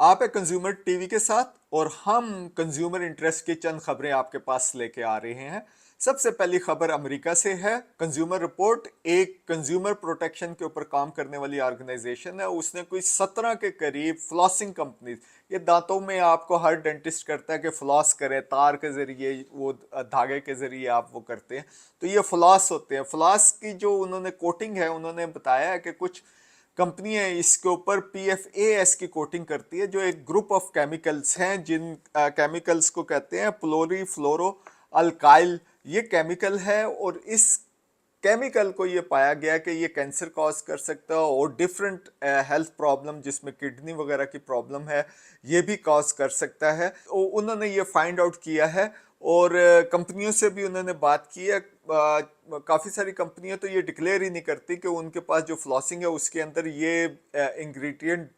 आप है consumer TV के साथ और हम कंज्यूमर इंटरेस्ट की चंद खबरें आपके पास लेके आ रहे हैं। सबसे पहली खबर अमेरिका से है। कंज्यूमर रिपोर्ट एक कंज्यूमर प्रोटेक्शन के ऊपर काम करने वाली ऑर्गेनाइजेशन है। उसने कोई 17 के करीब फ्लॉसिंग कंपनी, ये दांतों में आपको हर डेंटिस्ट करता है कि फ्लॉस करें, तार के जरिए, वो धागे के जरिए आप वो करते हैं। तो ये फ्लॉस होते हैं। फ्लॉस की जो उन्होंने कोटिंग है, उन्होंने बताया है कि कुछ कंपनियां इसके ऊपर PFAS की कोटिंग करती है, जो एक ग्रुप ऑफ केमिकल्स हैं, जिन केमिकल्स को कहते हैं प्लोरी फ्लोरो अल्काइल। ये केमिकल है और इस केमिकल को ये पाया गया कि ये कैंसर कॉज कर सकता है और डिफरेंट हेल्थ प्रॉब्लम, जिसमें किडनी वगैरह की प्रॉब्लम है, ये भी कॉज कर सकता है। तो उन्होंने ये फाइंड आउट किया है और कंपनियों से भी उन्होंने बात की है। काफ़ी सारी कंपनियां तो ये डिक्लेयर ही नहीं करती कि उनके पास जो फ्लॉसिंग है उसके अंदर ये इंग्रेडिएंट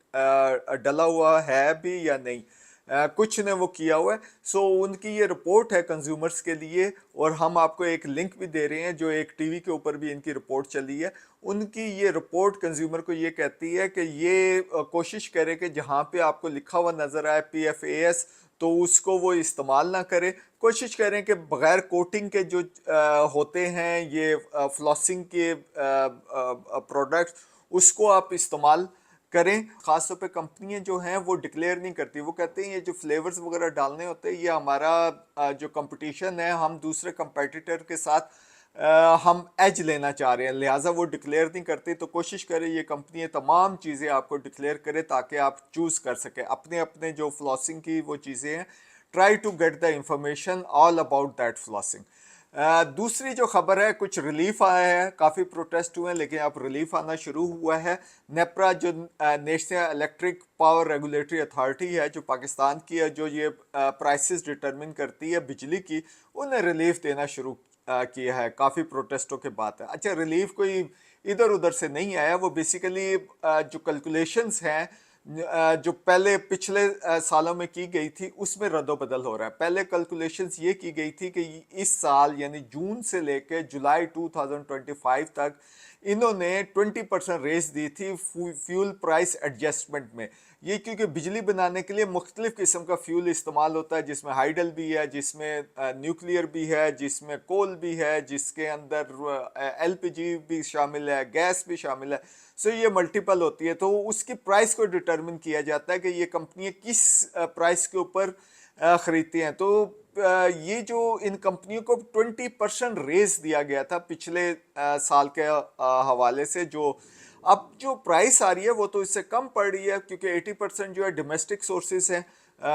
डला हुआ है भी या नहीं। कुछ ने वो किया हुआ है। सो उनकी ये रिपोर्ट है कंज्यूमर्स के लिए, और हम आपको एक लिंक भी दे रहे हैं, जो एक टीवी के ऊपर भी इनकी रिपोर्ट चली है। उनकी ये रिपोर्ट कंज्यूमर को ये कहती है कि ये कोशिश करे कि जहाँ पे आपको लिखा हुआ नजर आए PFAS, तो उसको वो इस्तेमाल ना करें। कोशिश करें कि बगैर कोटिंग के जो होते हैं ये फ्लॉसिंग के प्रोडक्ट्स, उसको आप इस्तेमाल करें। खासतौर पे कंपनियां जो हैं वो डिक्लेयर नहीं करती। वो कहते हैं ये जो फ्लेवर्स वगैरह डालने होते हैं, ये हमारा जो कंपटीशन है, हम दूसरे कंपेटिटर के साथ हम एज लेना चाह रहे हैं, लिहाजा वो डिक्लेयर नहीं करती। तो कोशिश करें ये कंपनी तमाम चीज़ें आपको डिक्लेयर करे ताकि आप चूज़ कर सकें अपने अपने जो फ्लॉसिंग की वो चीज़ें हैं। Try to get the information all about that flossing. दूसरी जो खबर है, कुछ रिलीफ आया है। काफ़ी प्रोटेस्ट हुए हैं लेकिन अब रिलीफ आना शुरू हुआ है। नेपरा जो national electric power regulatory authority है, जो पाकिस्तान की है, जो ये प्राइसेस डिटरमिन करती है बिजली की, उन्हें रिलीफ देना शुरू किया है। काफ़ी प्रोटेस्टों के बाद है। अच्छा, रिलीफ कोई इधर उधर से नहीं आया। वो बेसिकली जो कैलकुलेशंस हैं जो पहले पिछले सालों में की गई थी, उसमें रद्दोबदल हो रहा है। पहले कैलकुलेशंस ये की गई थी कि इस साल यानी जून से लेकर जुलाई 2025 तक इन्होंने 20% रेस दी थी फ्यूल प्राइस एडजस्टमेंट में। ये क्योंकि बिजली बनाने के लिए मुख्तलिफ किस्म का फ्यूल इस्तेमाल होता है, जिसमें हाइडल भी है, जिसमें न्यूक्लियर भी है, जिसमें कोल भी है, जिसके अंदर LPG भी शामिल है, गैस भी शामिल है। सो ये मल्टीपल होती है। तो उसकी प्राइस को डिटरमिन किया जाता है कि ये कंपनियां किस प्राइस के ऊपर खरीदती हैं। तो ये जो इन कंपनियों को 20% रेस दिया गया था पिछले साल के हवाले से, जो अब जो प्राइस आ रही है वो तो इससे कम पड़ रही है, क्योंकि 80% जो है डोमेस्टिक सोर्सेज हैं,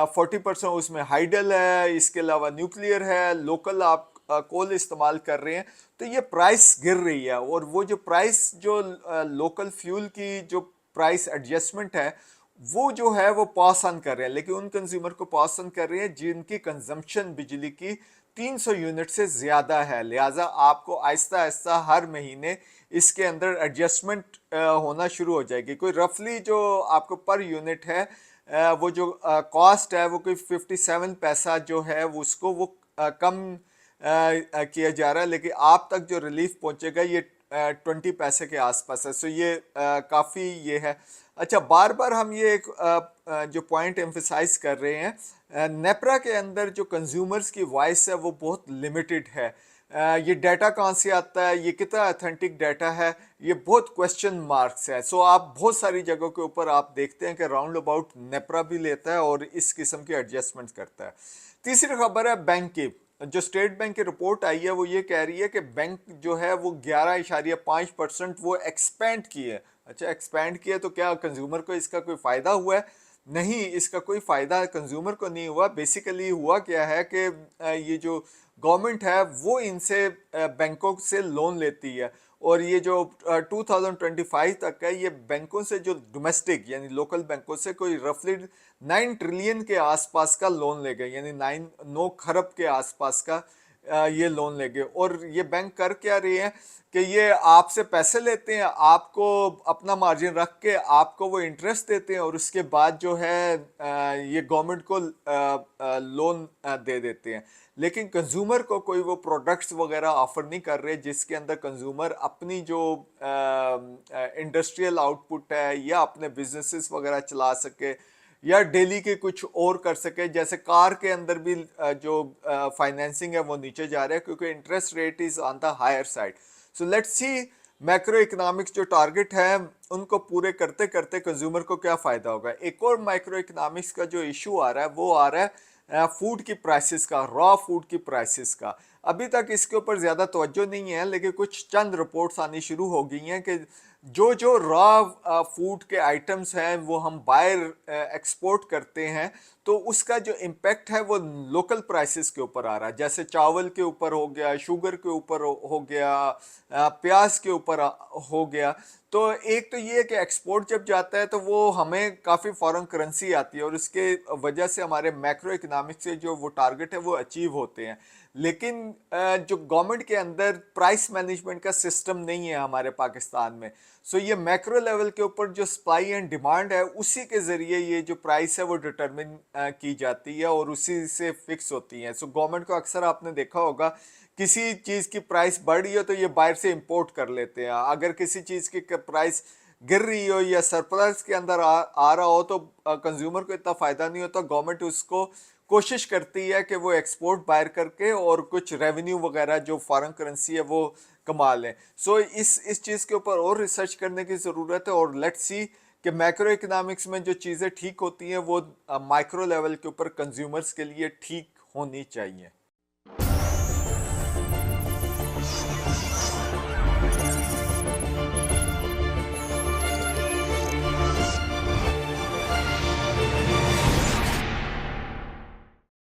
40% उसमें हाइडल है, इसके अलावा न्यूक्लियर है, लोकल आप कोल इस्तेमाल कर रहे हैं। तो ये प्राइस गिर रही है, और वो जो प्राइस जो लोकल फ्यूल की जो प्राइस एडजस्टमेंट है, वो जो है वो पास ऑन कर रहे हैं, लेकिन उन कंज्यूमर को पास ऑन कर रहे हैं जिनकी कंजम्पशन बिजली की 300 यूनिट से ज़्यादा है। लिहाजा आपको आहिस्ता आहिस्ता हर महीने इसके अंदर एडजस्टमेंट होना शुरू हो जाएगी। कोई रफली जो आपको पर यूनिट है, वो जो कॉस्ट है वो कोई 57 पैसा जो है वो उसको वो कम किया जा रहा है, लेकिन आप तक जो रिलीफ पहुंचेगा ये 20 पैसे के आसपास है। सो ये काफ़ी ये है। अच्छा, बार बार हम ये एक जो पॉइंट एम्फिसाइज कर रहे हैं, नेपरा के अंदर जो कंज्यूमर्स की वॉइस है वो बहुत लिमिटेड है। ये डाटा कहाँ से आता है, ये कितना अथेंटिक डाटा है, ये बहुत क्वेश्चन मार्क्स है। सो आप बहुत सारी जगहों के ऊपर आप देखते हैं कि राउंड अबाउट नेपरा भी लेता है और इस किस्म के एडजस्टमेंट करता है। तीसरी खबर है बैंक की। जो स्टेट बैंक की रिपोर्ट आई है वो ये कह रही है कि बैंक जो है वो 11.5% वो एक्सपेंड किए। अच्छा, एक्सपेंड किए तो क्या कंज्यूमर को इसका कोई फ़ायदा हुआ है? नहीं, इसका कोई फ़ायदा कंज्यूमर को नहीं हुआ। बेसिकली हुआ क्या है कि ये जो गवर्नमेंट है वो इनसे बैंकों से लोन लेती है, और ये जो 2025 तक है, ये बैंकों से जो डोमेस्टिक यानी लोकल बैंकों से कोई रफली 9 ट्रिलियन के आसपास का लोन ले गए, यानी 9 खरब के आसपास का ये लोन ले गए। और ये बैंक कर क्या रही है कि ये आपसे पैसे लेते हैं, आपको अपना मार्जिन रख के आपको वो इंटरेस्ट देते हैं, और उसके बाद जो है ये गवर्नमेंट को लोन दे देते हैं। लेकिन कंज्यूमर को कोई वो प्रोडक्ट्स वगैरह ऑफर नहीं कर रहे जिसके अंदर कंज्यूमर अपनी जो इंडस्ट्रियल आउटपुट है या अपने बिजनेसेस वगैरह चला सके, या डेली के कुछ और कर सके। जैसे कार के अंदर भी जो फाइनेंसिंग है वो नीचे जा रहा है क्योंकि interest rate is on the higher side. So let's see macroeconomics जो टारगेट है उनको पूरे करते करते कंज्यूमर को क्या फायदा होगा। एक और माइक्रो इकोनॉमिक्स का जो इशू आ रहा है वो आ रहा है फूड की प्राइसेस का, रॉ फूड की प्राइसेस का। अभी तक इसके ऊपर ज्यादा तवज्जो नहीं है, लेकिन कुछ चंद रिपोर्ट्स आनी शुरू हो गई हैं कि जो जो रॉ फूड के आइटम्स हैं वो हम बाहर एक्सपोर्ट करते हैं, तो उसका जो इम्पैक्ट है वो लोकल प्राइसेस के ऊपर आ रहा है। जैसे चावल के ऊपर हो गया, शुगर के ऊपर हो गया, प्याज के ऊपर हो गया। तो एक तो ये है कि एक्सपोर्ट जब जाता है तो वो हमें काफ़ी फॉरेन करेंसी आती है और उसके वजह से हमारे मैक्रो इकोनॉमिक से जो वो टारगेट है वो अचीव होते हैं। लेकिन जो गवर्नमेंट के अंदर प्राइस मैनेजमेंट का सिस्टम नहीं है हमारे पाकिस्तान में। सो ये मैक्रो लेवल के ऊपर जो सप्लाई एंड डिमांड है उसी के ज़रिए ये जो प्राइस है वो डिटरमिन की जाती है और उसी से फिक्स होती है। सो गवर्नमेंट को अक्सर आपने देखा होगा किसी चीज़ की प्राइस बढ़ रही हो तो ये बाहर से इंपोर्ट कर लेते हैं। अगर किसी चीज़ की प्राइस गिर रही हो या सरप्लस के अंदर आ रहा हो तो कंज्यूमर को इतना फ़ायदा नहीं होता। गवर्नमेंट उसको कोशिश करती है कि वो एक्सपोर्ट बाहर करके और कुछ रेवेन्यू वगैरह जो फॉरेन करेंसी है वो कमा लें। सो इस चीज़ के ऊपर और रिसर्च करने की ज़रूरत है और लेट्स सी कि मैक्रो इकोनॉमिक्स में जो चीज़ें ठीक होती हैं वो माइक्रो लेवल के ऊपर कंज्यूमर्स के लिए ठीक होनी चाहिए।